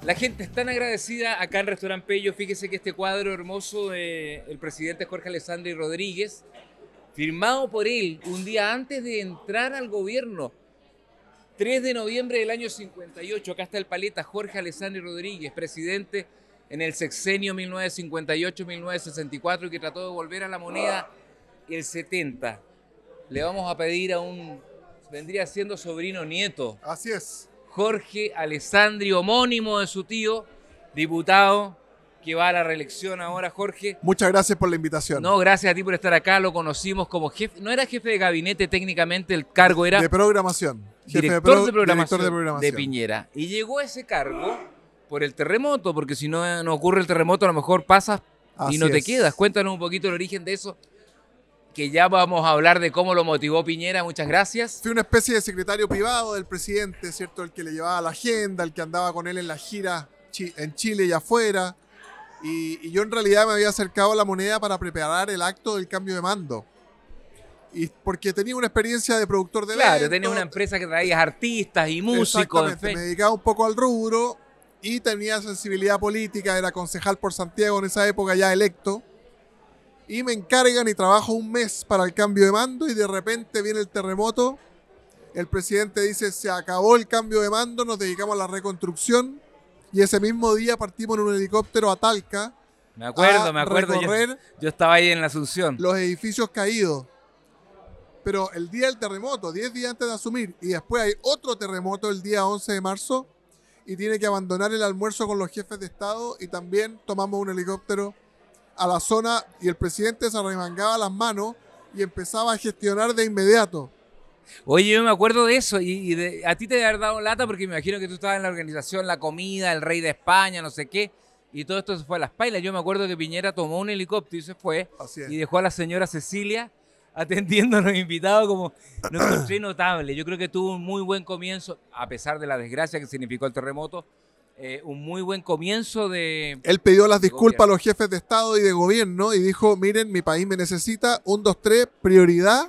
La gente es tan agradecida acá en Restaurant Pello. Fíjese que este cuadro hermoso del presidente Jorge Alessandri Rodríguez, firmado por él un día antes de entrar al gobierno, 3 de noviembre del año 58. Acá está el paleta Jorge Alessandri Rodríguez, presidente en el sexenio 1958-1964, que trató de volver a la moneda el 70. Le vamos a pedir a vendría siendo sobrino nieto, Así es. Jorge Alessandri, homónimo de su tío, diputado, que va a la reelección ahora. Jorge, Muchas gracias por la invitación. no, gracias a ti por estar acá. Lo conocimos como jefe, no era jefe de gabinete técnicamente, el cargo era De programación. Jefe director de programación director de programación. de Piñera. Y llegó a ese cargo por el terremoto, porque si no ocurre el terremoto, a lo mejor pasas y Así no te es. quedas. Cuéntanos un poquito el origen de eso, que ya vamos a hablar de cómo lo motivó Piñera. Muchas gracias. Fui una especie de secretario privado del presidente, ¿cierto? El que le llevaba la agenda, el que andaba con él en la gira en Chile y afuera. Y yo en realidad me había acercado a la moneda para preparar el acto del cambio de mando. Y porque tenía una experiencia de productor de Claro, eventos. tenías una empresa que traías artistas y músicos. En Exactamente, fin. me dedicaba un poco al rubro y tenía sensibilidad política, era concejal por Santiago en esa época ya electo. Y me encargan y trabajo un mes para el cambio de mando y de repente viene el terremoto. El presidente dice, se acabó el cambio de mando, nos dedicamos a la reconstrucción. Y ese mismo día partimos en un helicóptero a Talca. Me acuerdo. Recorrer Yo estaba ahí en la Asunción. los edificios caídos. Pero el día del terremoto, 10 días antes de asumir, y después hay otro terremoto el día 11 de marzo, y tiene que abandonar el almuerzo con los jefes de Estado, y también tomamos un helicóptero a la zona, y el presidente se arremangaba las manos y empezaba a gestionar de inmediato. Oye, yo me acuerdo de eso a ti te debe haber dado lata porque me imagino que tú estabas en la organización, la comida, el rey de España, no sé qué, y todo esto se fue a las pailas. Yo me acuerdo que Piñera tomó un helicóptero y se fue Así es. y dejó a la señora Cecilia atendiendo a los invitados, como lo encontré notable. Yo creo que tuvo un muy buen comienzo, a pesar de la desgracia que significó el terremoto, un muy buen comienzo de... Él pidió las disculpas a gobierno. los jefes de Estado y de gobierno y dijo, miren, mi país me necesita, 1, 2, 3, prioridad.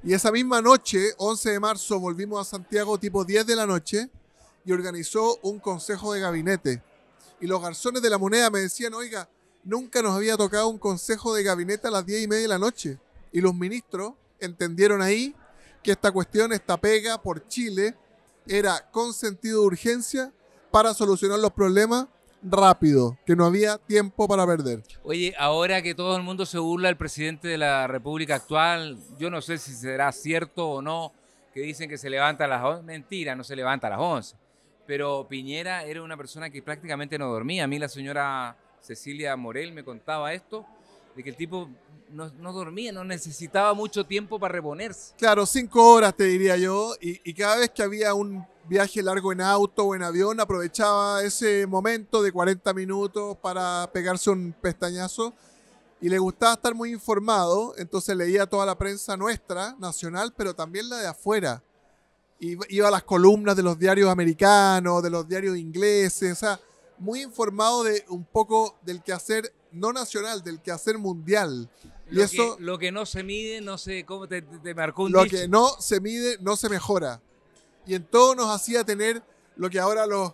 Y esa misma noche, 11 de marzo, volvimos a Santiago tipo 10 de la noche y organizó un consejo de gabinete. Y los garzones de la moneda me decían, oiga, nunca nos había tocado un consejo de gabinete a las 10:30 de la noche. Y los ministros entendieron ahí que esta cuestión, esta pega por Chile, era con sentido de urgencia para solucionar los problemas rápido, que no había tiempo para perder. Oye, ahora que todo el mundo se burla del presidente de la República actual, yo no sé si será cierto o no, que dicen que se levanta a las 11. Mentira, no se levanta a las 11. Pero Piñera era una persona que prácticamente no dormía. A mí la señora Cecilia Morel me contaba esto, de que el tipo no dormía, no necesitaba mucho tiempo para reponerse. Claro, 5 horas te diría yo, y cada vez que había un viaje largo en auto o en avión, aprovechaba ese momento de 40 minutos para pegarse un pestañazo, y le gustaba estar muy informado, entonces leía toda la prensa nuestra, nacional, pero también la de afuera. Iba a las columnas de los diarios americanos, de los diarios ingleses, o sea, muy informado de un poco del quehacer no nacional, del quehacer mundial. Y eso, Lo que no se mide, no sé cómo te marcó un lo dicho. que no se mide, no se mejora. Y en todo nos hacía tener lo que ahora los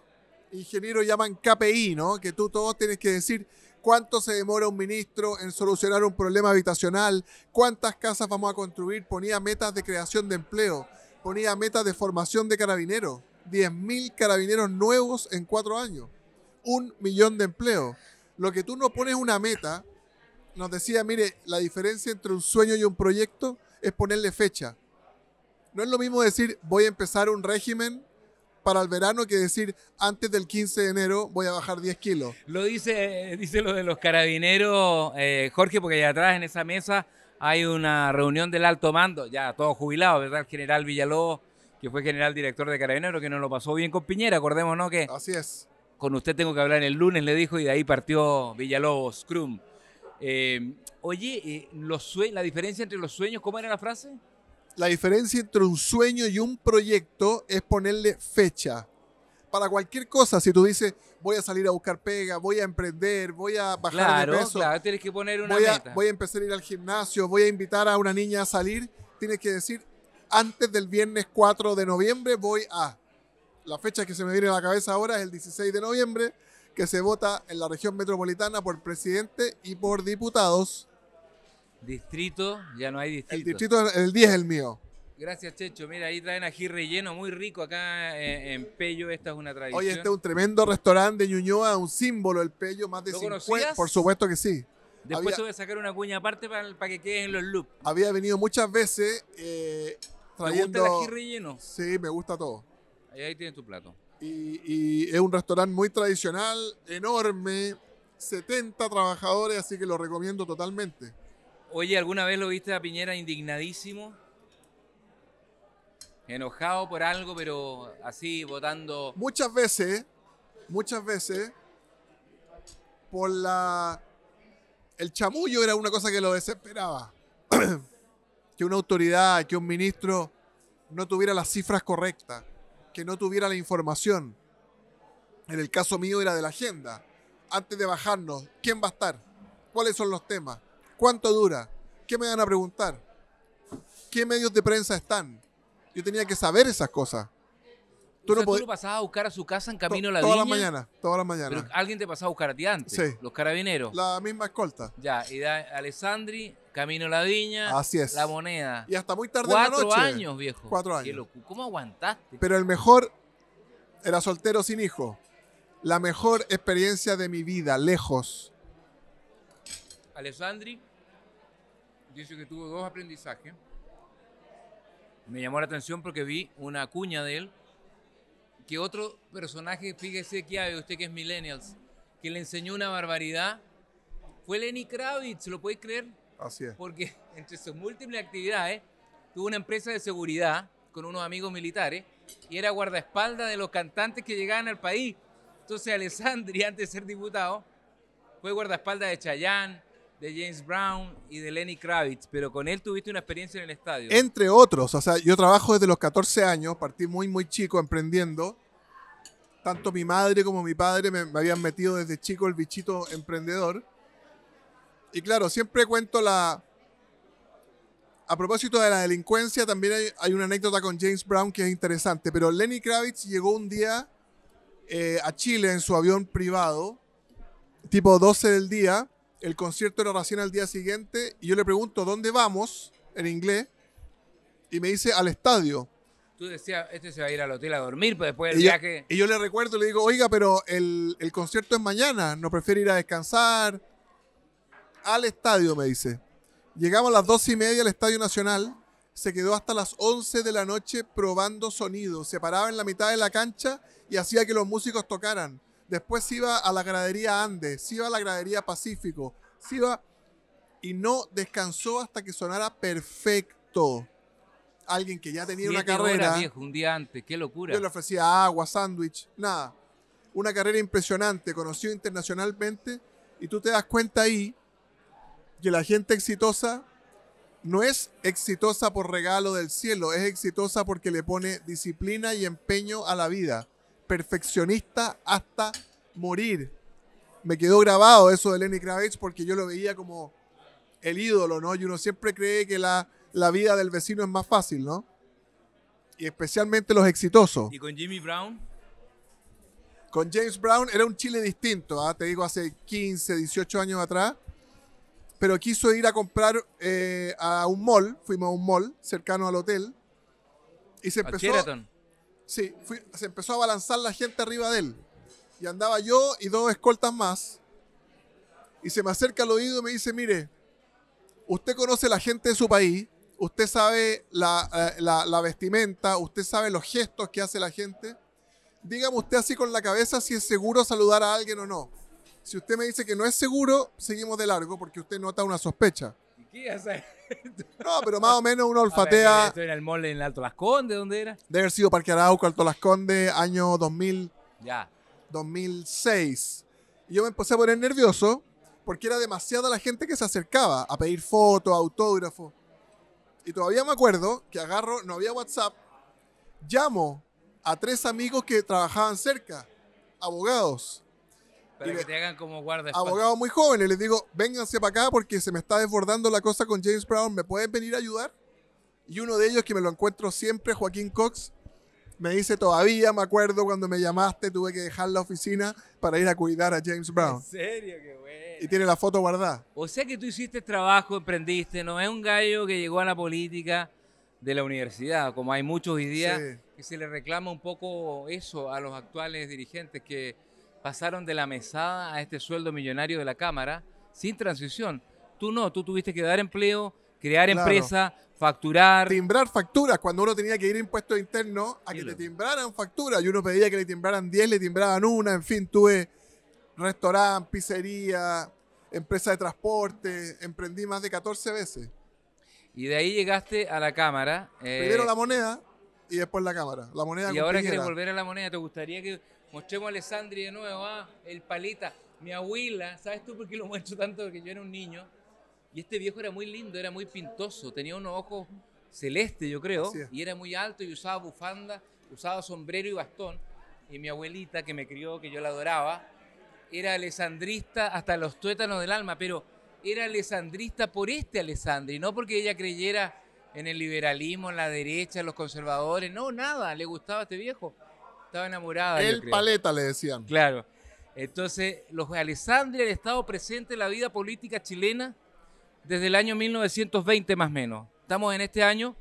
ingenieros llaman KPI, ¿no? Que tú todos tienes que decir cuánto se demora un ministro en solucionar un problema habitacional, cuántas casas vamos a construir, ponía metas de creación de empleo, ponía metas de formación de carabineros, 10.000 carabineros nuevos en 4 años, 1.000.000 de empleos. Lo que tú no pones una meta, nos decía, mire, la diferencia entre un sueño y un proyecto es ponerle fecha. No es lo mismo decir, voy a empezar un régimen para el verano que decir, antes del 15 de enero voy a bajar 10 kilos. Lo dice lo de los carabineros, Jorge, porque allá atrás en esa mesa hay una reunión del alto mando, ya todos jubilados, ¿verdad? El general Villalobos, que fue general director de Carabineros, que nos lo pasó bien con Piñera, acordémonos que Así es. con usted tengo que hablar el lunes, le dijo, y de ahí partió Villalobos, Crum. Oye, la diferencia entre los sueños, ¿cómo era la frase? La diferencia entre un sueño y un proyecto es ponerle fecha. Para cualquier cosa, si tú dices, voy a salir a buscar pega, voy a emprender, voy a bajar de peso, Claro, tienes que poner una voy meta. a empezar a ir al gimnasio, voy a invitar a una niña a salir, tienes que decir, antes del viernes 4 de noviembre voy a... la fecha que se me viene a la cabeza ahora es el 16 de noviembre, que se vota en la región metropolitana por presidente y por diputados. Distrito, ya no hay distrito. El distrito, el 10 es el mío. Gracias, Checho. Mira, ahí traen ají relleno muy rico acá en Pello. Esta es una tradición. Oye, este es un tremendo restaurante de Ñuñoa, un símbolo del Pello, más de ¿Lo 50. conocías? Por supuesto que sí. Después te voy a sacar una cuña aparte para que queden los loops. Había venido muchas veces trayendo... ¿Te gusta el ají relleno? Sí, me gusta todo. Ahí tienes tu plato. Y es un restaurante muy tradicional, enorme, 70 trabajadores, así que lo recomiendo totalmente. Oye, ¿alguna vez lo viste a Piñera indignadísimo? Enojado por algo, pero así votando. Muchas veces, por el chamullo era una cosa que lo desesperaba. Que una autoridad, que un ministro no tuviera las cifras correctas, que no tuviera la información. En el caso mío era de la agenda. Antes de bajarnos, ¿quién va a estar? ¿Cuáles son los temas? ¿Cuánto dura? ¿Qué me van a preguntar? ¿Qué medios de prensa están? Yo tenía que saber esas cosas. ¿Tú lo pasabas a buscar a su casa en camino a la Todas viña? Todas las mañanas. Pero alguien te pasaba a buscar a ti antes. Sí. Los carabineros. La misma escolta. Ya, y da Alessandri, camino a la viña. Así es. La Moneda. Y hasta muy tarde en la noche. 4 años, viejo. 4 años. ¿Cómo aguantaste? Pero el mejor era soltero sin hijo. La mejor experiencia de mi vida, lejos. Alessandri dice que tuvo 2 aprendizajes. Me llamó la atención porque vi una cuña de él, que otro personaje, fíjese que hay, usted que es millennials, que le enseñó una barbaridad, fue Lenny Kravitz, ¿lo podéis creer? Así es. Porque entre sus múltiples actividades, tuvo una empresa de seguridad con unos amigos militares y era guardaespaldas de los cantantes que llegaban al país. Entonces Alessandri, antes de ser diputado, fue guardaespaldas de Chayanne, de James Brown y de Lenny Kravitz, pero con él tuviste una experiencia en el estadio. Entre otros, o sea, yo trabajo desde los 14 años, partí muy, muy chico emprendiendo. Tanto mi madre como mi padre me habían metido desde chico el bichito emprendedor. Y claro, siempre cuento a propósito de la delincuencia, también hay una anécdota con James Brown que es interesante, pero Lenny Kravitz llegó un día a Chile en su avión privado, tipo 12 del día. El concierto era recién al día siguiente y yo le pregunto, ¿dónde vamos? En inglés. Y me dice, al estadio. Tú decías, este se va a ir al hotel a dormir, pero después del viaje... Y yo le recuerdo, le digo, oiga, pero el concierto es mañana, ¿no prefiere ir a descansar? Al estadio, me dice. Llegamos a las 12:30 al Estadio Nacional, se quedó hasta las 11 de la noche probando sonido. Se paraba en la mitad de la cancha y hacía que los músicos tocaran. Después se iba a la gradería Andes, se iba a la gradería Pacífico, se iba y no descansó hasta que sonara perfecto. Alguien que ya tenía una 7 carrera. horas, viejo, un día antes, qué locura. Yo le ofrecía agua, sándwich, nada. Una carrera impresionante, conocido internacionalmente, y tú te das cuenta ahí que la gente exitosa no es exitosa por regalo del cielo, es exitosa porque le pone disciplina y empeño a la vida. Perfeccionista hasta morir. Me quedó grabado eso de Lenny Kravitz porque yo lo veía como el ídolo, ¿no? Y uno siempre cree que la vida del vecino es más fácil, ¿no? Y especialmente los exitosos. ¿Y con Jimmy Brown? Con James Brown era un Chile distinto, te digo, hace 15, 18 años atrás. Pero quiso ir a comprar a un mall, fuimos a un mall cercano al hotel. Y se empezó... Sheraton. Sí, se empezó a balanzar la gente arriba de él. Y andaba yo y 2 escoltas más. Y se me acerca al oído y me dice, mire, usted conoce la gente de su país, usted sabe la vestimenta, usted sabe los gestos que hace la gente. Dígame usted así con la cabeza si es seguro saludar a alguien o no. Si usted me dice que no es seguro, seguimos de largo porque usted nota una sospecha. ¿Y qué hace? No, pero más o menos uno olfatea. ¿Esto era el mall en el Alto Las Condes? ¿Dónde era? Debe haber sido Parque Arauco, Alto Las Condes, año 2000, Ya. 2006. Y yo me empecé a poner nervioso porque era demasiada la gente que se acercaba a pedir fotos, autógrafos. Y todavía me acuerdo que agarro, no había WhatsApp, llamo a 3 amigos que trabajaban cerca, abogados. Para que te hagan como guardaespaldas. Abogados muy jóvenes, les digo, vénganse para acá porque se me está desbordando la cosa con James Brown, ¿me pueden venir a ayudar? Y uno de ellos, que me lo encuentro siempre, Joaquín Cox, Me dice, todavía me acuerdo cuando me llamaste, tuve que dejar la oficina para ir a cuidar a James Brown. ¿En serio? Qué bueno. Y tiene la foto guardada. O sea que tú hiciste trabajo, emprendiste, no es un gallo que llegó a la política de la universidad, como hay muchos hoy día, Sí. que se le reclama un poco eso a los actuales dirigentes que pasaron de la mesada a este sueldo millonario de la Cámara sin transición. Tú no, tú tuviste que dar empleo, crear Claro. empresa, facturar. Timbrar facturas, cuando uno tenía que ir a impuestos internos a que Sí, te loco. timbraran facturas. Y uno pedía que le timbraran 10, le timbraban una. En fin, tuve restaurante, pizzería, empresa de transporte. Emprendí más de 14 veces. Y de ahí llegaste a la Cámara. Primero la moneda y después la cámara. La moneda Y con ahora Piñera. quieres volver a la moneda. ¿Te gustaría que mostremos a Alessandri de nuevo? El palita. Mi abuela, ¿sabes tú por qué lo muestro tanto? Porque yo era un niño y este viejo era muy lindo, era muy pintoso. Tenía unos ojos celestes, yo creo. Así es. Y era muy alto y usaba bufanda, usaba sombrero y bastón. Y mi abuelita, que me crió, que yo la adoraba, era alessandrista hasta los tuétanos del alma, pero era alessandrista por este Alessandri, no porque ella creyera en el liberalismo, en la derecha, en los conservadores, no, nada, le gustaba a este viejo. Estaba enamorada, yo El creo. paleta le decían. Claro. Entonces, los Alessandri han estado presentes en la vida política chilena desde el año 1920 más o menos. Estamos en este año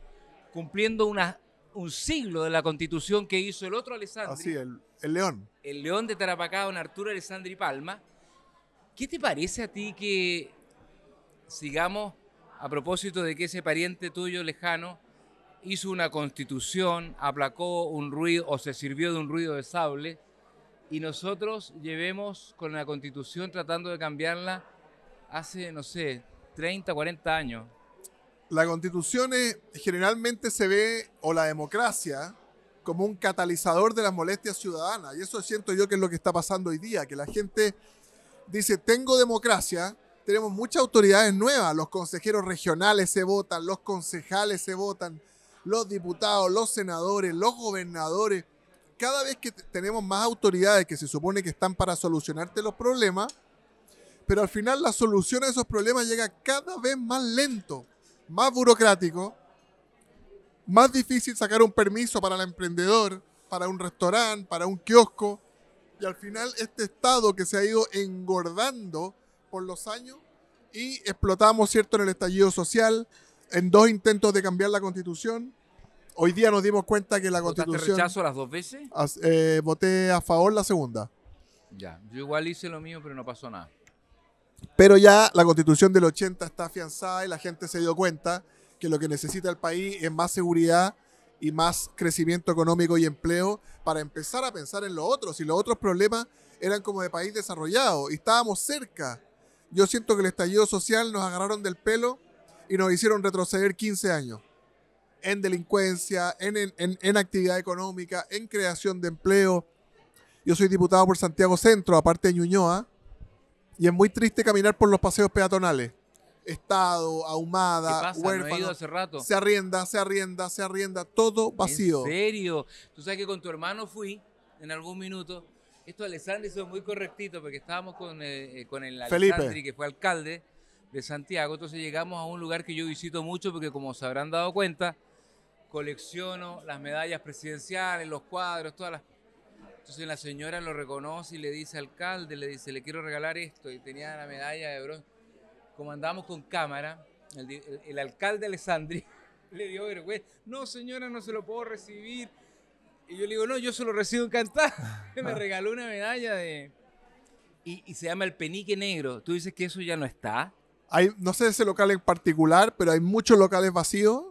cumpliendo un siglo de la constitución que hizo el otro Alessandri, Así, el león. el León de Tarapacá, don Arturo Alessandri Palma. ¿Qué te parece a ti que sigamos, a propósito de que ese pariente tuyo lejano hizo una constitución, aplacó un ruido o se sirvió de un ruido de sable, y nosotros llevemos con la constitución tratando de cambiarla hace, no sé, 30, 40 años? La constitución generalmente se ve, o la democracia, como un catalizador de las molestias ciudadanas. Y eso siento yo que es lo que está pasando hoy día, que la gente dice, tengo democracia, tenemos muchas autoridades nuevas, los consejeros regionales se votan, los concejales se votan, los diputados, los senadores, los gobernadores. Cada vez que tenemos más autoridades que se supone que están para solucionarte los problemas, pero al final la solución a esos problemas llega cada vez más lento, más burocrático, más difícil sacar un permiso para el emprendedor, para un restaurante, para un kiosco. Y al final este Estado que se ha ido engordando por los años y explotamos, ¿cierto?, en el estallido social, en 2 intentos de cambiar la Constitución. Hoy día nos dimos cuenta que la ¿Votaste Constitución... rechazo las 2 veces? voté a favor la segunda. Ya, yo igual hice lo mío, pero no pasó nada. Pero ya la Constitución del 80 está afianzada y la gente se dio cuenta que lo que necesita el país es más seguridad y más crecimiento económico y empleo para empezar a pensar en los otros. Y los otros problemas eran como de país desarrollado y estábamos cerca. Yo siento que el estallido social nos agarraron del pelo y nos hicieron retroceder 15 años en delincuencia, en actividad económica, en creación de empleo. Yo soy diputado por Santiago Centro, aparte de Ñuñoa, y es muy triste caminar por los paseos peatonales. Estado, ¿Qué Ahumada, pasa? ¿No he ido huérfano. hace rato? Se arrienda, todo vacío. ¿En serio? Tú sabes que con tu hermano fui en algún minuto. Estos Alessandri son muy correctitos porque estábamos con el Felipe. Alessandri, que fue alcalde de Santiago. Entonces llegamos a un lugar que yo visito mucho porque, como se habrán dado cuenta, colecciono las medallas presidenciales, los cuadros, todas las... Entonces la señora lo reconoce y le dice, alcalde, le quiero regalar esto. Y tenía la medalla de bronce. Como andábamos con cámara, el alcalde Alessandri le dio vergüenza. No, señora, no se lo puedo recibir. Y yo le digo, no, yo se lo recibo encantado. Me regaló una medalla de... Y se llama el Penique Negro. Tú dices que eso ya no está. No sé ese local en particular, pero hay muchos locales vacíos.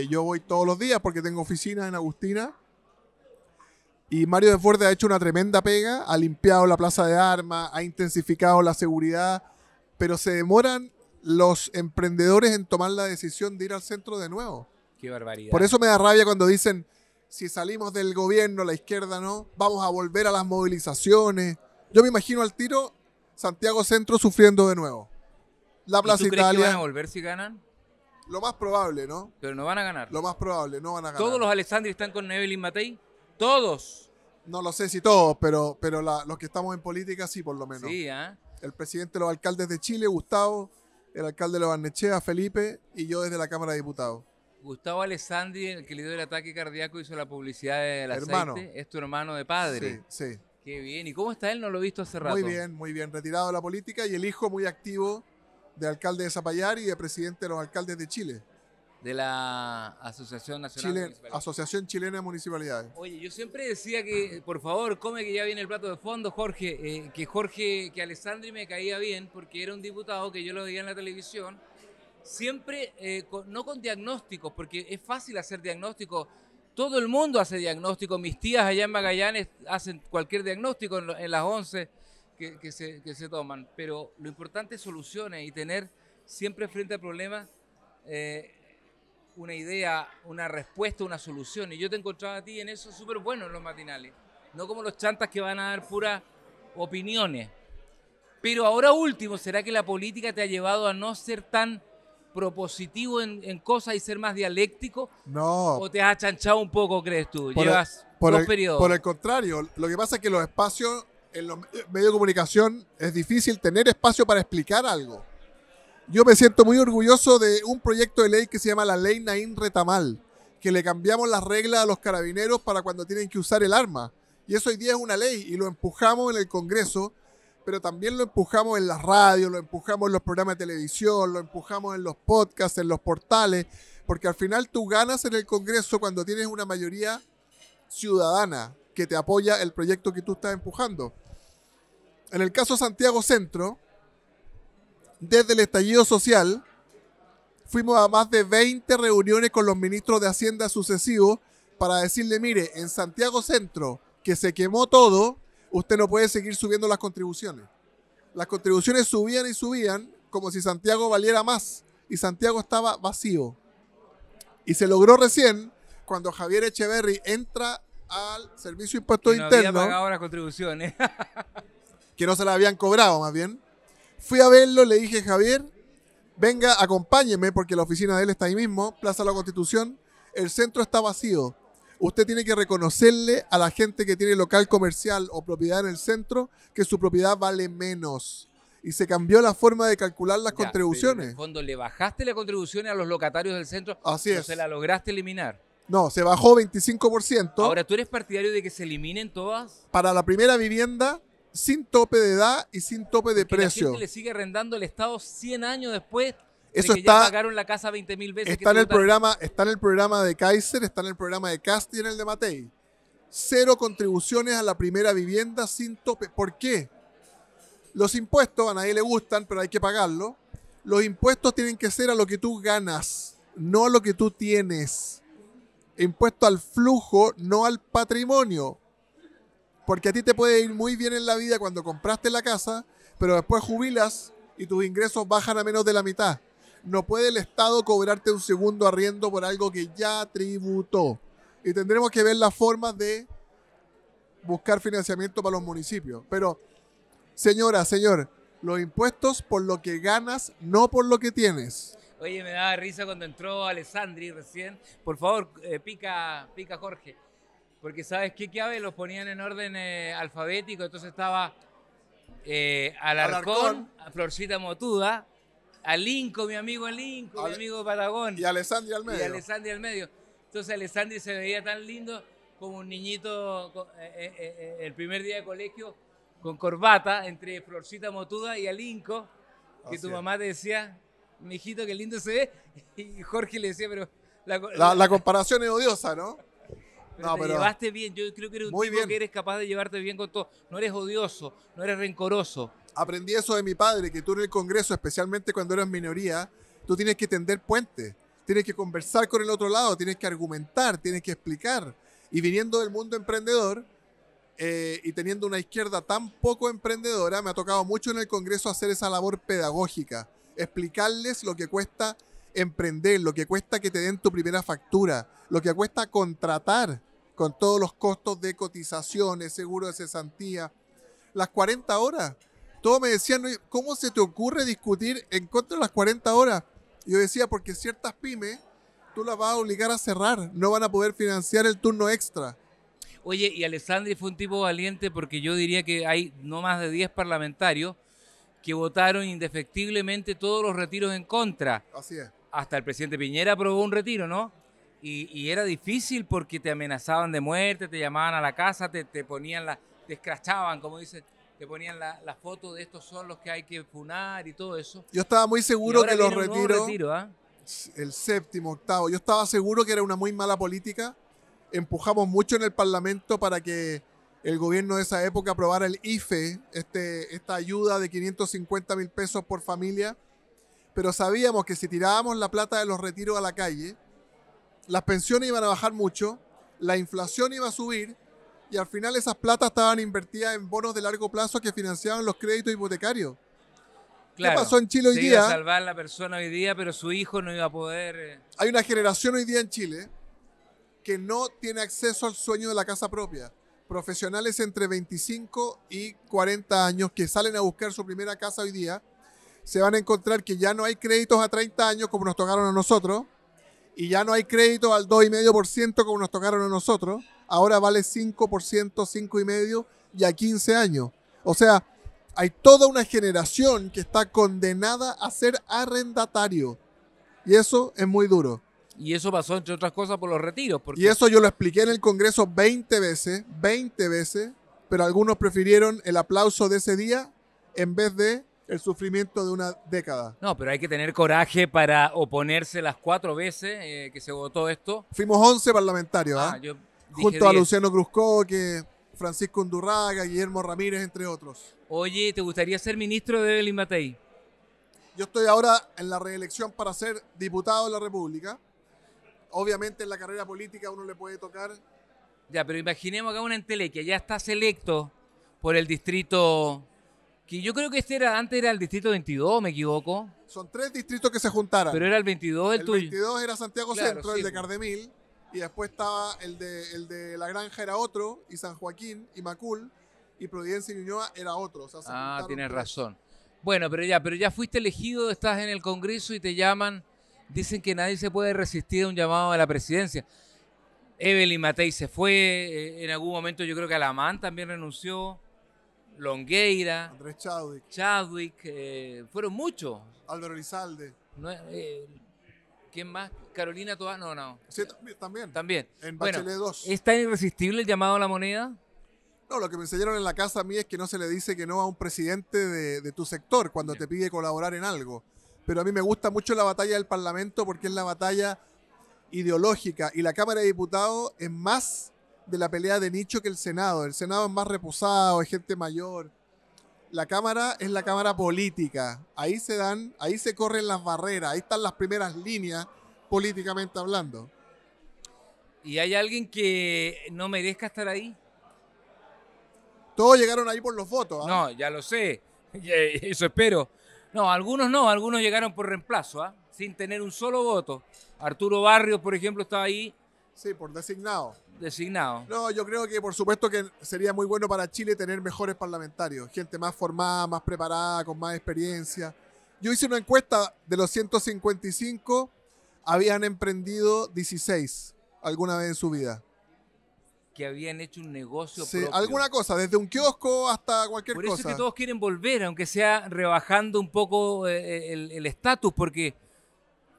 Yo voy todos los días porque tengo oficina en Agustina. Y Mario Desbordes ha hecho una tremenda pega, ha limpiado la plaza de armas, ha intensificado la seguridad, pero se demoran los emprendedores en tomar la decisión de ir al centro de nuevo. Qué barbaridad. Por eso me da rabia cuando dicen, si salimos del gobierno, la izquierda no, vamos a volver a las movilizaciones. Yo me imagino al tiro Santiago Centro sufriendo de nuevo. La ¿Y Plaza tú crees que van a Italia, volver si ganan? lo más probable, ¿no? Pero no van a ganar. Lo más probable, no van a ganar. ¿Todos los Alessandri están con Evelyn Matei? ¿Todos? No lo sé si todos, pero los que estamos en política sí, por lo menos. Sí, ¿ah? El presidente de los alcaldes de Chile, Gustavo, el alcalde de Lo Barnechea, Felipe, y yo desde la Cámara de Diputados. Gustavo Alessandri, el que le dio el ataque cardíaco, hizo la publicidad del Hermano. aceite. Es tu hermano de padre. Sí, sí. Qué bien. ¿Y cómo está él? No lo he visto hace rato. Muy bien. Retirado de la política y el hijo muy activo de alcalde de Zapallar y de presidente de los alcaldes de Chile. De la Asociación Nacional de Municipalidades. Asociación Chilena de Municipalidades. Oye, yo siempre decía que, por favor, come que ya viene el plato de fondo, Jorge. Que Alessandri me caía bien porque era un diputado que yo lo veía en la televisión. Siempre, no con diagnósticos, porque es fácil hacer diagnósticos. Todo el mundo hace diagnósticos. Mis tías allá en Magallanes hacen cualquier diagnóstico en las 11 que se toman. Pero lo importante es soluciones y tener siempre frente al problema una idea, una respuesta, una solución. Y yo te encontraba a ti en eso súper bueno en los matinales. No como los chantas que van a dar puras opiniones. Pero ahora último, ¿será que la política te ha llevado a no ser tan propositivo en cosas y ser más dialéctico? No. ¿O te has achanchado un poco, crees tú? Llevas dos periodos. Por el contrario, lo que pasa es que los espacios en los medios de comunicación es difícil tener espacio para explicar algo. Yo me siento muy orgulloso de un proyecto de ley que se llama la Ley Naín Retamal, que le cambiamos las reglas a los carabineros para cuando tienen que usar el arma. Y eso hoy día es una ley y lo empujamos en el Congreso, pero también lo empujamos en las radios, lo empujamos en los programas de televisión, lo empujamos en los podcasts, en los portales, porque al final tú ganas en el Congreso cuando tienes una mayoría ciudadana que te apoya el proyecto que tú estás empujando. En el caso Santiago Centro, desde el estallido social, fuimos a más de 20 reuniones con los ministros de Hacienda sucesivos para decirle, mire, en Santiago Centro, que se quemó todo, usted no puede seguir subiendo las contribuciones. Las contribuciones subían y subían como si Santiago valiera más y Santiago estaba vacío. Y se logró recién cuando Javier Echeverry entra al Servicio de Impuestos no Internos. había pagado las contribuciones. Que no se las habían cobrado, más bien. Fui a verlo, le dije, Javier, venga, acompáñeme, porque la oficina de él está ahí mismo, Plaza de la Constitución. El centro está vacío. Usted tiene que reconocerle a la gente que tiene local comercial o propiedad en el centro que su propiedad vale menos. Y se cambió la forma de calcular las contribuciones. En el fondo, ¿le bajaste la contribución a los locatarios del centro? Así es. ¿O se la lograste eliminar? No, se bajó 25%. Ahora, ¿tú eres partidario de que se eliminen todas? Para la primera vivienda, sin tope de edad y sin tope de precio. La gente le sigue arrendando el Estado 100 años después Eso de que está, ya pagaron la casa 20.000 veces. Está en el programa de Kaiser, está en el programa de Cast y en el de Matei. 0 contribuciones a la primera vivienda sin tope. ¿Por qué? Los impuestos a nadie le gustan, pero hay que pagarlo. Los impuestos tienen que ser a lo que tú ganas, no a lo que tú tienes. Impuesto al flujo, no al patrimonio. Porque a ti te puede ir muy bien en la vida cuando compraste la casa, pero después jubilas y tus ingresos bajan a menos de la mitad. No puede el Estado cobrarte un segundo arriendo por algo que ya tributó. Y tendremos que ver las formas de buscar financiamiento para los municipios. Pero, señora, señor, los impuestos por lo que ganas, no por lo que tienes. Oye, me daba risa cuando entró Alessandri recién. Por favor, pica Jorge. Porque ¿sabes qué, Kiabe? Los ponían en orden alfabético. Entonces estaba Alarcón, Florcita Motuda, Alinco, mi amigo Alinco, mi amigo Patagón. Y Alessandri al medio. Y Alessandri al medio. Entonces Alessandri se veía tan lindo como un niñito el primer día de colegio con corbata entre Florcita Motuda y Alinco. Que tu mamá te decía, mijito, qué lindo se ve. Y Jorge le decía, pero... La comparación es odiosa, ¿no? Pero te llevaste bien, yo creo que eres un tipo que eres capaz de llevarte bien con todo. No eres odioso, no eres rencoroso. Aprendí eso de mi padre, que tú en el Congreso, especialmente cuando eres minoría, tú tienes que tender puentes, tienes que conversar con el otro lado, tienes que argumentar, tienes que explicar. Y viniendo del mundo emprendedor y teniendo una izquierda tan poco emprendedora, me ha tocado mucho en el Congreso hacer esa labor pedagógica, explicarles lo que cuesta emprender, lo que cuesta que te den tu primera factura, lo que cuesta contratar con todos los costos de cotizaciones, seguro de cesantía, las 40 horas. Todos me decían, ¿cómo se te ocurre discutir en contra de las 40 horas? Yo decía, porque ciertas pymes tú las vas a obligar a cerrar, no van a poder financiar el turno extra. Oye, y Alessandri fue un tipo valiente porque yo diría que hay no más de 10 parlamentarios que votaron indefectiblemente todos los retiros en contra. Así es. hasta el presidente Piñera aprobó un retiro, ¿no? Y era difícil porque te amenazaban de muerte, te llamaban a la casa, te ponían te escrachaban, como dicen, te ponían la foto de estos son los que hay que funar y todo eso. Yo estaba muy Y seguro ahora que los viene un nuevo retiros, retiro, ¿ah? el séptimo, octavo, yo estaba seguro que era una muy mala política. Empujamos mucho en el Parlamento para que el gobierno de esa época aprobara el IFE, esta ayuda de 550.000 pesos por familia, pero sabíamos que si tirábamos la plata de los retiros a la calle, las pensiones iban a bajar mucho, la inflación iba a subir y al final esas platas estaban invertidas en bonos de largo plazo que financiaban los créditos hipotecarios. Claro, ¿Qué pasó en Chile hoy se iba a día? salvar la persona hoy día, pero su hijo no iba a poder. Hay una generación hoy día en Chile que no tiene acceso al sueño de la casa propia. Profesionales entre 25 y 40 años que salen a buscar su primera casa hoy día, se van a encontrar que ya no hay créditos a 30 años como nos tocaron a nosotros, y ya no hay créditos al 2,5% como nos tocaron a nosotros. Ahora vale 5%, 5,5% y a 15 años. O sea, hay toda una generación que está condenada a ser arrendatario. Y eso es muy duro. Y eso pasó, entre otras cosas, por los retiros. Porque Y eso yo lo expliqué en el Congreso 20 veces, pero algunos prefirieron el aplauso de ese día en vez de el sufrimiento de una década. No, pero hay que tener coraje para oponerse las 4 veces que se votó esto. Fuimos 11 parlamentarios, ¿ah? Yo dije Junto a 10. Luciano Cruzcoque, Francisco Undurraga, Guillermo Ramírez, entre otros. Oye, ¿te gustaría ser ministro de Evelyn Matei? Yo estoy ahora en la reelección para ser diputado de la República. Obviamente en la carrera política uno le puede tocar. Ya, pero imaginemos que una entelequia ya estás electo por el distrito, que yo creo que antes era el distrito 22, me equivoco, Son 3 distritos que se juntaran. pero era el 22 el El tuyo. 22 era Santiago Claro, Centro, sí, el de pues. Cardemil, y después estaba el de La Granja era otro, y San Joaquín y Macul, y Providencia y Ñuñoa era otro. O sea, se Ah, juntaron tienes 3. razón. Bueno, pero ya fuiste elegido, estás en el Congreso y te llaman, dicen que nadie se puede resistir a un llamado a la presidencia. Evelyn Matei se fue, en algún momento yo creo que Alamán también renunció, Longueira, Andrés Chadwick, fueron muchos. Álvaro Elizalde. ¿No? ¿Quién más? Carolina Toá, no. Sí, también. También. En Bueno, Bachelet 2. ¿es tan irresistible el llamado a la moneda? No, lo que me enseñaron en la casa a mí es que no se le dice que no a un presidente de tu sector cuando te pide colaborar en algo. Pero a mí me gusta mucho la batalla del Parlamento porque es la batalla ideológica y la Cámara de Diputados es más de la pelea de nicho que el Senado. El Senado es más reposado, es gente mayor. La Cámara es la Cámara política. Ahí se corren las barreras, ahí están las primeras líneas políticamente hablando. ¿Y hay alguien que no merezca estar ahí? Todos llegaron ahí por los votos. ¿Ah? No, ya lo sé. Eso espero. No, algunos llegaron por reemplazo, ¿ah? Sin tener un solo voto. Arturo Barrios, por ejemplo, estaba ahí Sí, por designado. designado. No, yo creo que por supuesto que sería muy bueno para Chile tener mejores parlamentarios, gente más formada, más preparada, con más experiencia. Yo hice una encuesta de los 155, habían emprendido 16 alguna vez en su vida. Que habían hecho un negocio Sí, propio. alguna cosa, desde un kiosco hasta cualquier Por eso cosa. es que todos quieren volver, aunque sea rebajando un poco el estatus, porque,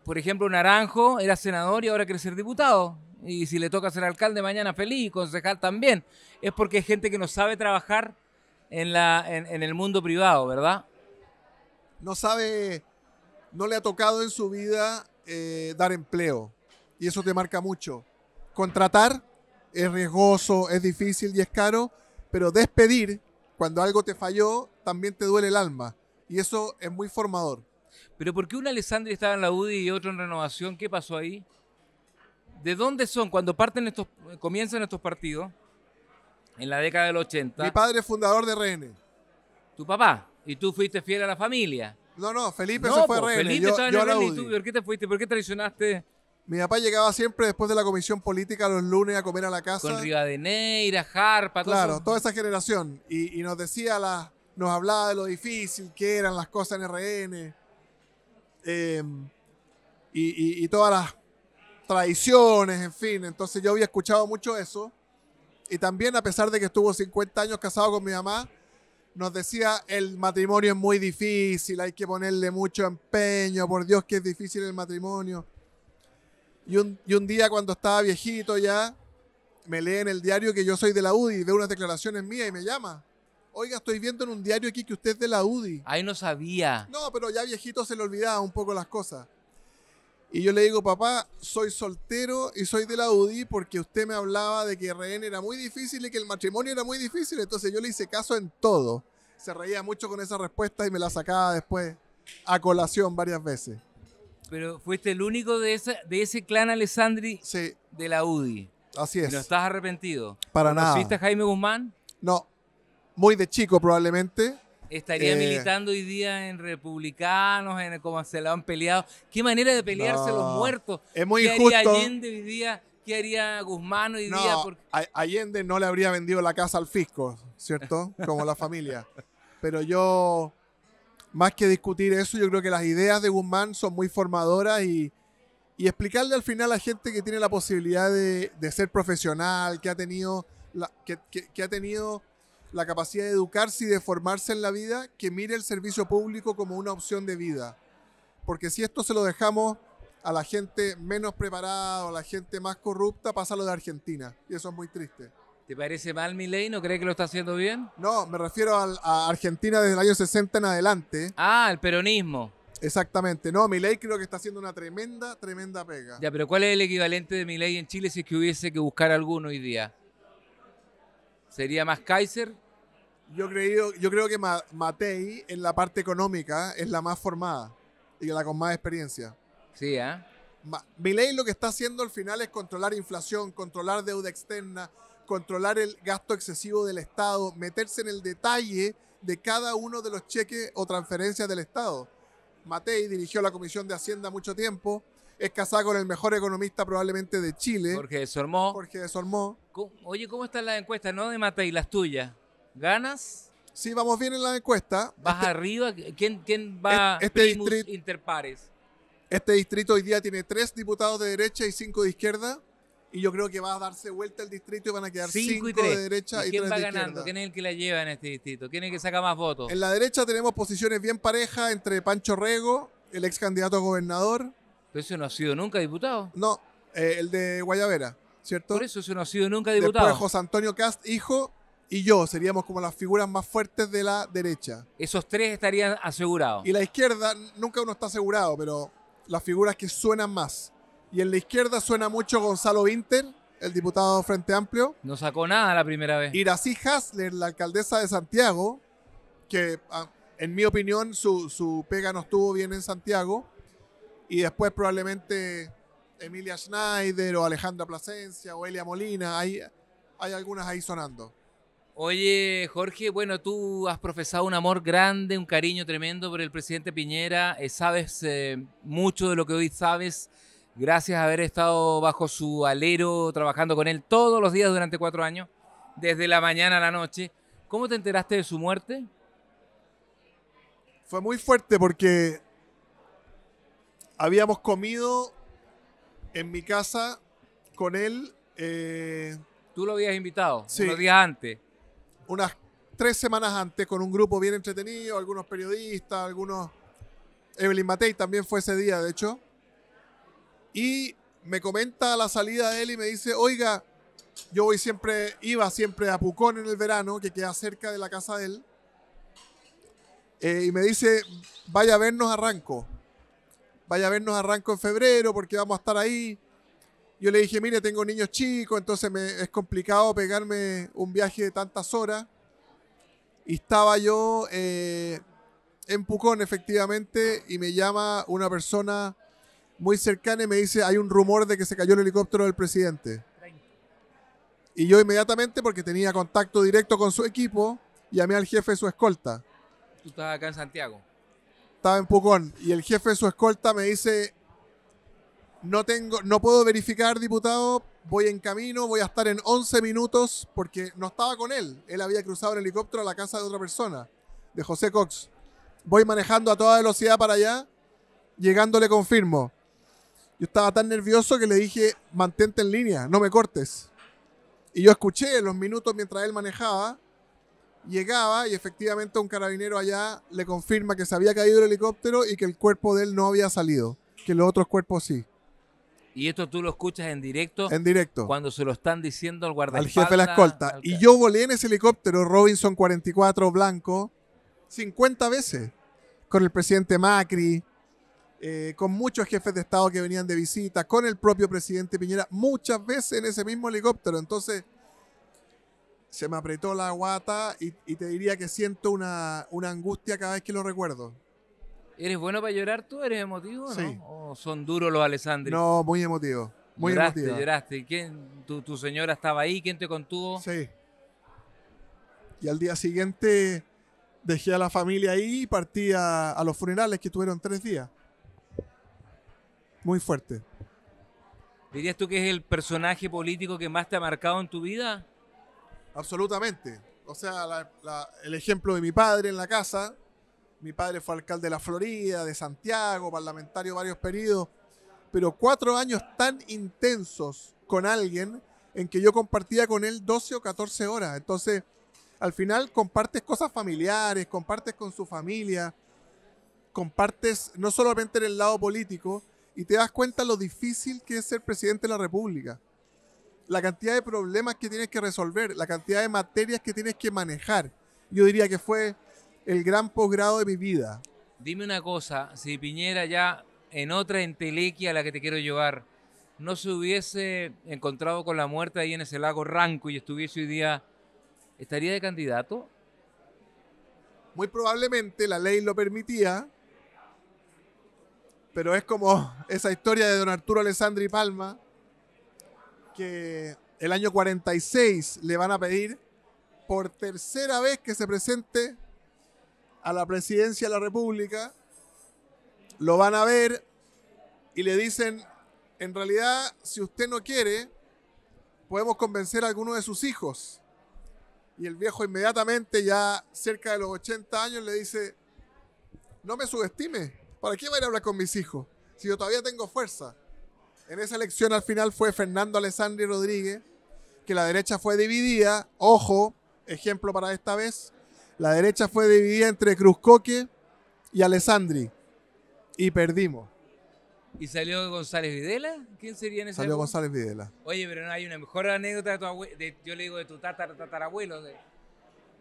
por ejemplo, Naranjo era senador y ahora quiere ser diputado. Y si le toca ser alcalde mañana, feliz, concejal también. Es porque hay gente que no sabe trabajar en el mundo privado, ¿verdad? No sabe, no le ha tocado en su vida dar empleo. Y eso te marca mucho. Contratar es riesgoso, es difícil y es caro, pero despedir, cuando algo te falló, también te duele el alma. Y eso es muy formador. Pero ¿por qué un Alessandri estaba en la UDI y otro en Renovación? ¿Qué pasó ahí? ¿De dónde son? Cuando comienzan estos partidos, en la década del 80, Mi padre es fundador de RN. tu papá, y tú fuiste fiel a la familia. No, Felipe No, se fue a po, RN. Felipe yo estaba en yo a el la RN y UDI. tú, ¿por qué te fuiste? ¿Por qué traicionaste Mi papá llegaba siempre después de la comisión política los lunes a comer a la casa. con Rivadeneira, Jarpa, todo Claro, eso? toda esa generación. Y nos decía, nos hablaba de lo difícil que eran las cosas en RN. Y todas las tradiciones, en fin. Entonces yo había escuchado mucho eso. Y también, a pesar de que estuvo 50 años casado con mi mamá, nos decía, el matrimonio es muy difícil, hay que ponerle mucho empeño, por Dios que es difícil el matrimonio. Y un día cuando estaba viejito ya, me lee en el diario que yo soy de la UDI y ve unas declaraciones mías y me llama. Oiga, estoy viendo en un diario aquí que usted es de la UDI. Ahí no sabía. No, pero ya viejito se le olvidaba un poco las cosas. Y yo le digo, papá, soy soltero y soy de la UDI porque usted me hablaba de que RN era muy difícil y que el matrimonio era muy difícil. Entonces yo le hice caso en todo. Se reía mucho con esa respuesta y me la sacaba después a colación varias veces. Pero fuiste el único de ese clan Alessandri Sí, de la UDI. así ¿Y es. no estás arrepentido? Para nada. ¿Conociste a Jaime Guzmán? No, muy de chico probablemente. Estaría militando hoy día en republicanos, en cómo se la han peleado. ¿Qué manera de pelearse los muertos? Es muy ¿Qué injusto. haría Allende hoy día? ¿Qué haría Guzmán hoy día? No, Allende no le habría vendido la casa al fisco, ¿cierto? Como la familia. Pero yo, más que discutir eso, yo creo que las ideas de Guzmán son muy formadoras y explicarle al final a la gente que tiene la posibilidad de ser profesional, que ha tenido que ha tenido la capacidad de educarse y de formarse en la vida, que mire el servicio público como una opción de vida. Porque si esto se lo dejamos a la gente menos preparada o a la gente más corrupta, pasa lo de Argentina. Y eso es muy triste. ¿Te parece mal Milei? ¿No crees que lo está haciendo bien? No, me refiero a Argentina desde el año 60 en adelante. Ah, el peronismo. Exactamente. No, Milei creo que está haciendo una tremenda pega. Ya, pero ¿cuál es el equivalente de Milei en Chile si es que hubiese que buscar alguno hoy día? ¿Sería más Kaiser? Yo creo que Matei en la parte económica es la más formada y la con más experiencia. Sí, ¿eh? Milei lo que está haciendo al final es controlar inflación, controlar deuda externa, controlar el gasto excesivo del Estado, meterse en el detalle de cada uno de los cheques o transferencias del Estado. Matei dirigió la Comisión de Hacienda mucho tiempo, es casado con el mejor economista probablemente de Chile, Jorge Desormó. Jorge Desormó. Oye, ¿cómo están las encuestas? No de Matei, las tuyas. ¿Ganas? Sí, vamos bien en la encuesta. ¿Vas arriba? ¿Quién va primus inter pares? Este distrito hoy día tiene 3 diputados de derecha y 5 de izquierda. Y yo creo que va a darse vuelta el distrito y van a quedar 5 de derecha y 3 de izquierda. ¿Quién va ganando? ¿Quién es el que la lleva en este distrito? ¿Quién es el que saca más votos? En la derecha tenemos posiciones bien parejas entre Pancho Rego, el ex candidato a gobernador. Pero eso no ha sido nunca diputado. No, el de Guayavera, ¿cierto? Por eso no ha sido nunca diputado. Después José Antonio Cast, hijo, y yo seríamos como las figuras más fuertes de la derecha. Esos 3 estarían asegurados. Y la izquierda, nunca uno está asegurado, pero las figuras que suenan más. Y en la izquierda suena mucho Gonzalo Vinter, el diputado Frente Amplio. No sacó nada la primera vez. Iracy Hasler, la alcaldesa de Santiago, que en mi opinión su pega no estuvo bien en Santiago. Y después probablemente Emilia Schneider o Alejandra Plasencia o Elia Molina. Hay algunas ahí sonando. Oye, Jorge, bueno, tú has profesado un amor grande, un cariño tremendo por el presidente Piñera. Sabes mucho de lo que hoy sabes gracias a haber estado bajo su alero, trabajando con él todos los días durante 4 años, desde la mañana a la noche. ¿Cómo te enteraste de su muerte? Fue muy fuerte porque habíamos comido en mi casa con él. ¿Tú lo habías invitado? Sí. Unos días antes. Unas 3 semanas antes, con un grupo bien entretenido, algunos periodistas, algunos... Evelyn Matei también fue ese día, de hecho. Y me comenta a la salida de él y me dice, oiga, yo iba siempre a Pucón en el verano, que queda cerca de la casa de él. Y me dice, vaya a vernos a Ranco. Vaya a vernos a Ranco en febrero porque vamos a estar ahí. Yo le dije, mire, tengo niños chicos, entonces es complicado pegarme un viaje de tantas horas. Y estaba yo en Pucón, efectivamente, y me llama una persona muy cercana y me dice, hay un rumor de que se cayó el helicóptero del presidente. Y yo inmediatamente, porque tenía contacto directo con su equipo, llamé al jefe de su escolta. Tú estabas acá en Santiago. Estaba en Pucón, y el jefe de su escolta me dice... No puedo verificar, diputado, voy en camino, voy a estar en 11 minutos porque no estaba con él. Él había cruzado en helicóptero a la casa de otra persona, de José Cox. Voy manejando a toda velocidad para allá, llegando le confirmo. Yo estaba tan nervioso que le dije, mantente en línea, no me cortes. Y yo escuché los minutos mientras él manejaba Llegaba y efectivamente un carabinero allá le confirma que se había caído el helicóptero y que el cuerpo de él no había salido, que los otros cuerpos sí. Y esto tú lo escuchas en directo En directo. cuando se lo están diciendo al Al guardaespaldas. jefe de la escolta. Y yo volé en ese helicóptero Robinson 44 blanco 50 veces. Con el presidente Macri, con muchos jefes de Estado que venían de visita, con el propio presidente Piñera, muchas veces en ese mismo helicóptero. Entonces, se me apretó la guata y te diría que siento una angustia cada vez que lo recuerdo. ¿Eres bueno para llorar tú? ¿Eres emotivo? Sí. ¿No? ¿O son duros los Alessandri? No, muy emotivo. Muy lloraste, emotivo. lloraste. ¿Y quién? ¿Tu señora estaba ahí? ¿Quién te contuvo? Sí. Y al día siguiente dejé a la familia ahí y partí a los funerales que tuvieron 3 días. Muy fuerte. ¿Dirías tú que es el personaje político que más te ha marcado en tu vida? Absolutamente. O sea, el ejemplo de mi padre en la casa. Mi padre fue alcalde de la Florida, de Santiago, parlamentario varios periodos. Pero 4 años tan intensos con alguien en que yo compartía con él 12 o 14 horas. Entonces, al final compartes cosas familiares, compartes con su familia, compartes no solamente en el lado político y te das cuenta lo difícil que es ser presidente de la República. La cantidad de problemas que tienes que resolver, la cantidad de materias que tienes que manejar. Yo diría que fue el gran posgrado de mi vida. Dime una cosa, si Piñera ya en otra entelequia a la que te quiero llevar, no se hubiese encontrado con la muerte ahí en ese lago Ranco y estuviese hoy día, ¿estaría de candidato? Muy probablemente la ley lo permitía, pero es como esa historia de don Arturo Alessandri Palma, que el año 46 le van a pedir por tercera vez que se presente a la presidencia de la República, lo van a ver y le dicen, en realidad, si usted no quiere, podemos convencer a alguno de sus hijos. Y el viejo inmediatamente, ya cerca de los 80 años, le dice, no me subestime, ¿para qué va a ir a hablar con mis hijos? Si yo todavía tengo fuerza. En esa elección al final fue Fernando Alessandri Rodríguez, que la derecha fue dividida, ojo, ejemplo para esta vez, la derecha fue dividida entre Cruzcoque y Alessandri, y perdimos. ¿Y salió González Videla? ¿Quién sería en ese Salió época? González Videla. Oye, pero no hay una mejor anécdota de tu abuelo, yo le digo de tu tatarabuelo,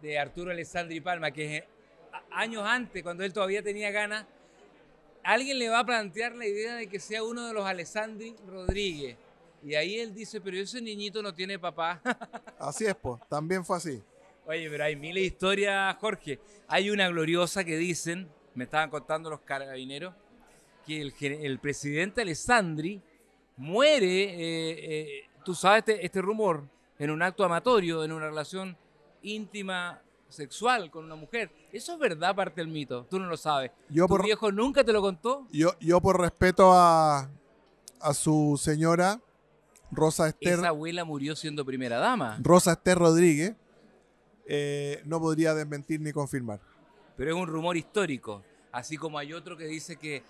de Arturo Alessandri Palma, que años antes, cuando él todavía tenía ganas, alguien le va a plantear la idea de que sea uno de los Alessandri Rodríguez. Y ahí él dice, pero ese niñito no tiene papá. Así es, pues, también fue así. Oye, pero hay miles de historias, Jorge. Hay una gloriosa que dicen, me estaban contando los carabineros, que el presidente Alessandri muere, tú sabes este rumor, en un acto amatorio, en una relación íntima, sexual con una mujer. ¿Eso es verdad, parte del mito? Tú no lo sabes. ¿Tu viejo nunca te lo contó? Yo por respeto a su señora, Rosa Ester. Esa abuela murió siendo primera dama. Rosa Ester Rodríguez. No podría desmentir ni confirmar. Pero es un rumor histórico. Así como hay otro que dice que,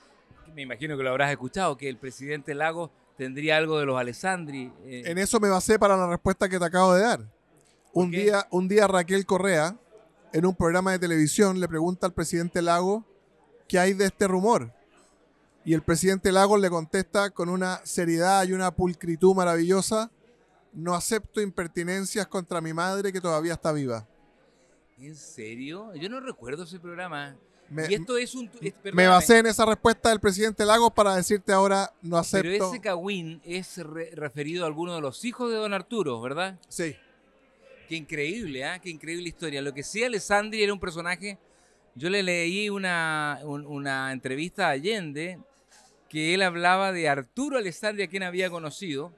me imagino que lo habrás escuchado, que el presidente Lagos tendría algo de los Alessandri. En eso me basé para la respuesta que te acabo de dar. Un día Raquel Correa, en un programa de televisión, le pregunta al presidente Lagos qué hay de este rumor. Y el presidente Lagos le contesta con una seriedad y una pulcritud maravillosa: no acepto impertinencias contra mi madre que todavía está viva. ¿En serio? Yo no recuerdo ese programa. Me, y esto es un... me basé en esa respuesta del presidente Lagos para decirte ahora no acepto. Pero ese cagüín es referido a alguno de los hijos de don Arturo, ¿verdad? Sí. Qué increíble, ¿eh? Qué increíble historia. Lo que sí, Alessandri era un personaje... Yo le leí una entrevista a Allende que él hablaba de Arturo Alessandri, a quien había conocido,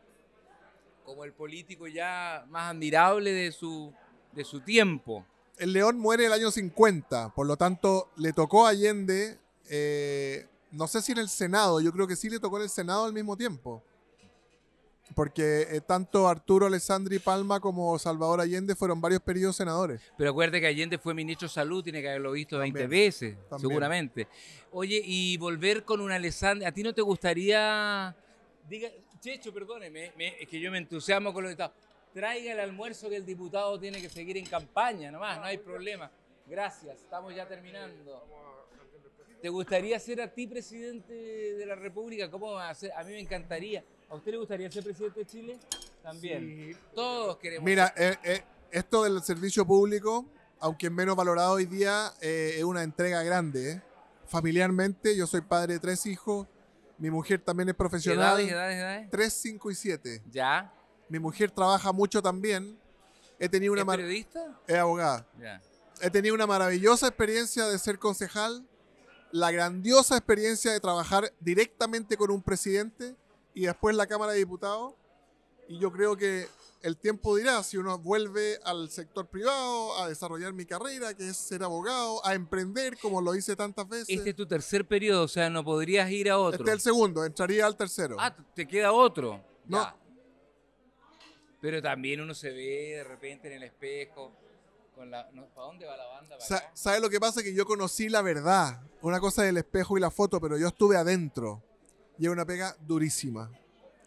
como el político ya más admirable de su tiempo. El León muere el año 50, por lo tanto le tocó a Allende, no sé si en el Senado, yo creo que sí le tocó en el Senado al mismo tiempo. Porque tanto Arturo Alessandri Palma como Salvador Allende fueron varios periodos senadores. Pero acuérdate que Allende fue ministro de Salud, tiene que haberlo visto 20 veces, seguramente. Oye, y volver con un Alessandri, ¿a ti no te gustaría...? Diga, Checho, perdóneme, es que yo me entusiasmo con los estados. traiga el almuerzo que el diputado tiene que seguir en campaña, nomás, no hay problema. Gracias, estamos ya terminando. ¿Te gustaría ser a ti presidente de la República? ¿Cómo va a ser? A mí me encantaría. ¿A usted le gustaría ser presidente de Chile? También. Sí. Todos queremos. Mira, esto del servicio público, aunque es menos valorado hoy día, es una entrega grande. Familiarmente, yo soy padre de 3 hijos. Mi mujer también es profesional. ¿Edades? 3, 5 y 7. Ya. Mi mujer trabaja mucho también. ¿Es periodista? Es abogada. Ya. He tenido una maravillosa experiencia de ser concejal, la grandiosa experiencia de trabajar directamente con un presidente y después la Cámara de Diputados. Y yo creo que el tiempo dirá si uno vuelve al sector privado a desarrollar mi carrera, que es ser abogado, a emprender, como lo hice tantas veces. Este es tu tercer periodo, o sea, no podrías ir a otro. Este es el segundo, entraría al tercero. Ah, te queda otro. No. Ya. Pero también uno se ve de repente en el espejo. ¿Para dónde va la banda? ¿Sabes lo que pasa? Que yo conocí la verdad. Una cosa del espejo y la foto, pero yo estuve adentro. Y es una pega durísima.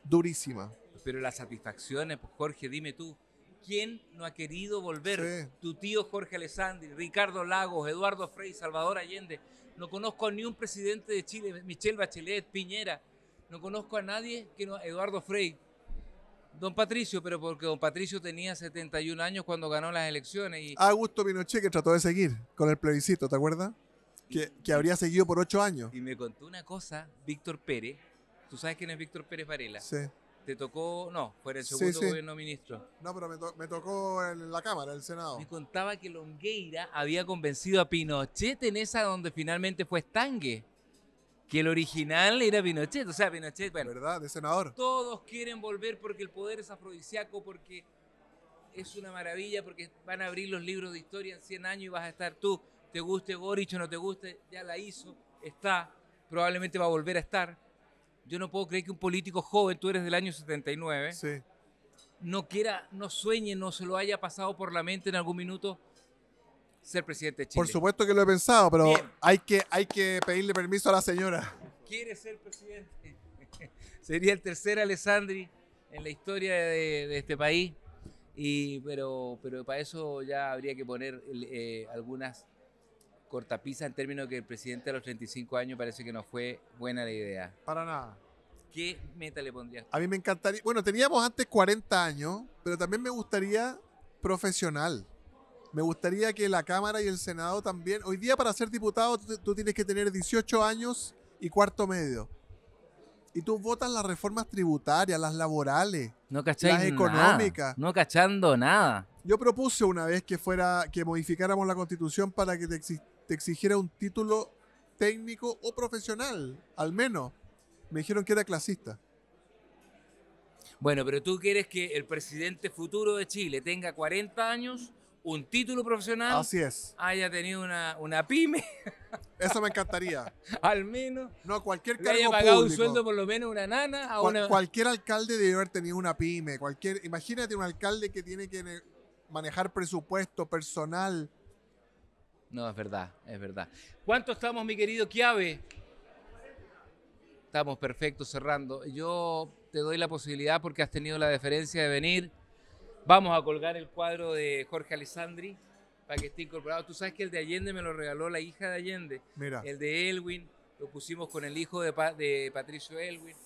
Durísima. Pero las satisfacciones, pues Jorge, dime tú, ¿quién no ha querido volver? Sí. Tu tío Jorge Alessandri, Ricardo Lagos, Eduardo Frei, Salvador Allende. No conozco a ni un presidente de Chile, Michelle Bachelet, Piñera. No conozco a nadie que no, Eduardo Frei. Don Patricio, pero porque don Patricio tenía 71 años cuando ganó las elecciones. Y Augusto Pinochet, que trató de seguir con el plebiscito, ¿te acuerdas? Que habría seguido por 8 años. Y me contó una cosa, Víctor Pérez. ¿Tú sabes quién es Víctor Pérez Varela? Sí. ¿Te tocó? No, fue en el segundo gobierno ministro. No, pero me tocó en la Cámara, en el Senado. Me contaba que Longueira había convencido a Pinochet en esa donde finalmente fue Estangue. Que el original era Pinochet. O sea, Pinochet, bueno. ¿Verdad? De senador. Todos quieren volver porque el poder es afrodisíaco, porque es una maravilla, porque van a abrir los libros de historia en 100 años y vas a estar tú. Te guste Boric o no te guste, ya la hizo, está, probablemente va a volver a estar. Yo no puedo creer que un político joven, tú eres del año 79, sí, no quiera, no sueñe, no se lo haya pasado por la mente en algún minuto ser presidente de Chile. Por supuesto que lo he pensado, pero hay que pedirle permiso a la señora. Quiere ser presidente. Sería el tercer Alessandri en la historia de este país, pero para eso ya habría que poner algunas cortapisas en términos que el presidente a los 35 años parece que no fue buena la idea. Para nada. ¿Qué meta le pondrías? A mí me encantaría, bueno, teníamos antes 40 años, pero también me gustaría profesional. Me gustaría que la Cámara y el Senado también, hoy día para ser diputado tú tienes que tener 18 años y cuarto medio. Y tú votas las reformas tributarias, las laborales, no las económicas. No cachando nada. Yo propuse una vez que modificáramos la Constitución para que te exigiera un título técnico o profesional, al menos. Me dijeron que era clasista. Bueno, pero tú quieres que el presidente futuro de Chile tenga 40 años, un título profesional. Así es. Haya tenido una pyme. Eso me encantaría. Al menos. No, cualquier cargo público. Haya pagado un sueldo por lo menos una nana. Cualquier alcalde debe haber tenido una pyme. Imagínate un alcalde que tiene que manejar presupuesto personal. No, es verdad, es verdad. ¿Cuánto estamos, mi querido Chiave? Estamos perfectos, cerrando. Yo te doy la posibilidad porque has tenido la deferencia de venir. Vamos a colgar el cuadro de Jorge Alessandri para que esté incorporado. Tú sabes que el de Allende me lo regaló la hija de Allende. Mira. El de Elwin lo pusimos con el hijo de Patricio Elwin.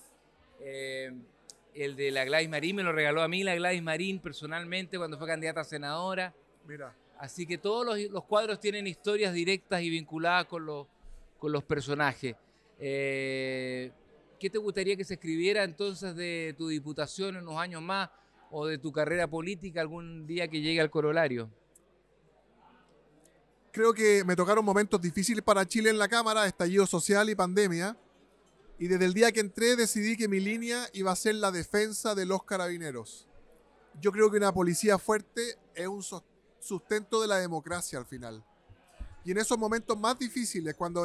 El de la Gladys Marín me lo regaló a mí la Gladys Marín personalmente cuando fue candidata a senadora. Mira. Así que todos los cuadros tienen historias directas y vinculadas con los personajes. ¿Qué te gustaría que se escribiera entonces de tu diputación en unos años más o de tu carrera política algún día que llegue al corolario? Creo que me tocaron momentos difíciles para Chile en la Cámara, estallido social y pandemia. Y desde el día que entré decidí que mi línea iba a ser la defensa de los carabineros. Yo creo que una policía fuerte es un sustento de la democracia al final. Y en esos momentos más difíciles, cuando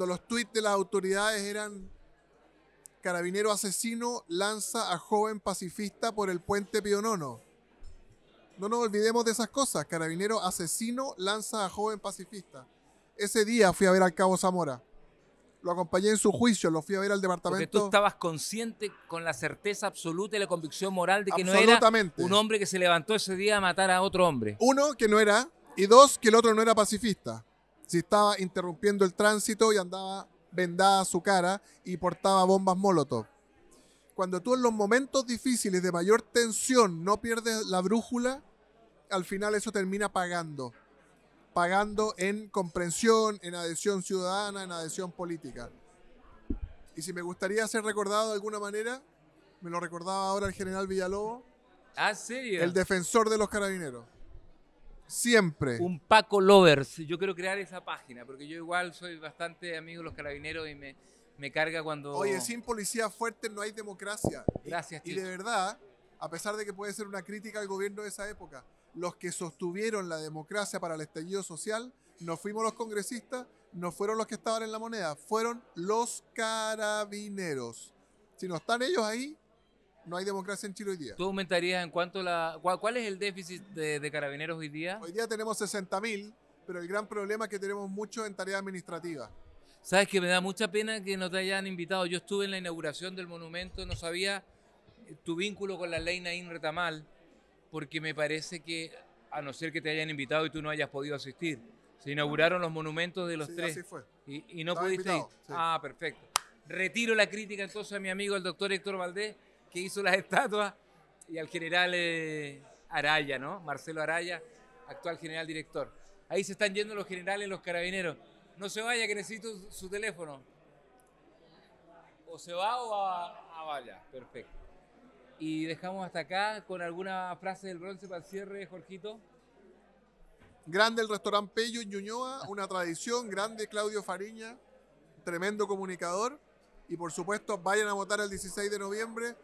los tuits de las autoridades eran carabinero asesino lanza a joven pacifista por el puente Pío Nono. No nos olvidemos de esas cosas. Carabinero asesino lanza a joven pacifista. Ese día fui a ver al cabo Zamora. Lo acompañé en su juicio, lo fui a ver al Porque departamento. tú estabas consciente con la certeza absoluta y la convicción moral de que no era Absolutamente. un hombre que se levantó ese día a matar a otro hombre. Uno, que no era, y dos, que el otro no era pacifista. Si estaba interrumpiendo el tránsito y andaba vendada su cara y portaba bombas Molotov. Cuando tú en los momentos difíciles de mayor tensión no pierdes la brújula, al final eso termina pagando. Pagando en comprensión, en adhesión ciudadana, en adhesión política. Y si me gustaría ser recordado de alguna manera, me lo recordaba ahora el general Villalobos, ¿Ah, en serio? el defensor de los carabineros. Siempre. Un Paco Lovers. Yo quiero crear esa página, porque yo igual soy bastante amigo de los carabineros y me carga cuando... Oye, sin policía fuerte no hay democracia. Gracias, Y Chicho. de verdad, a pesar de que puede ser una crítica al gobierno de esa época, los que sostuvieron la democracia para el estallido social no fuimos los congresistas, no fueron los que estaban en la moneda, fueron los carabineros. Si no están ellos ahí, no hay democracia en Chile hoy día. ¿Tú aumentarías en cuanto ¿Cuál es el déficit de carabineros hoy día? Hoy día tenemos 60.000, pero el gran problema es que tenemos mucho en tarea administrativa. Sabes que me da mucha pena que no te hayan invitado. Yo estuve en la inauguración del monumento, no sabía tu vínculo con la ley Naín Retamal, porque me parece que, a no ser que te hayan invitado y tú no hayas podido asistir, se inauguraron los monumentos de los Sí, tres así fue. y no Estaba pudiste ir. invitado, sí. Ah, perfecto. Retiro la crítica entonces a mi amigo el doctor Héctor Valdés, que hizo las estatuas, y al general Araya, ¿no? Marcelo Araya, actual general director. Ahí se están yendo los generales, los carabineros. No se vaya, que necesito su teléfono. O se va o vaya. Perfecto. Y dejamos hasta acá con alguna frase del bronce para el cierre, Jorgito. Grande el restaurante Pello en Ñuñoa, una tradición. Grande Claudio Fariña, tremendo comunicador. Y por supuesto, vayan a votar el 16 de noviembre,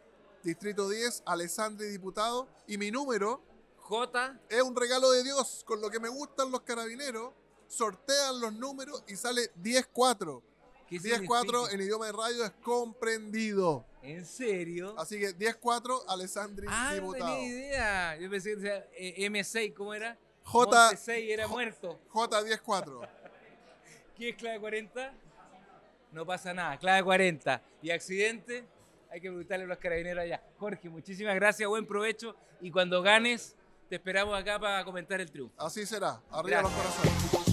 Distrito 10, Alessandri diputado. Y mi número J. es un regalo de Dios. Con lo que me gustan los carabineros, sortean los números y sale 10-4. ¿Qué 10-4 significa? en idioma de radio es comprendido. ¿En serio? Así que 10-4, Alessandri No diputado. tenía idea. Yo pensé que decía M6, ¿cómo era? J- Monte 6 era muerto. J10-4. ¿Qué es clave 40? No pasa nada, clave 40. ¿Y accidente? Hay que preguntarle a los carabineros allá. Jorge, muchísimas gracias, buen provecho. Y cuando ganes, te esperamos acá para comentar el triunfo. Así será. Arriba los Gracias. corazones.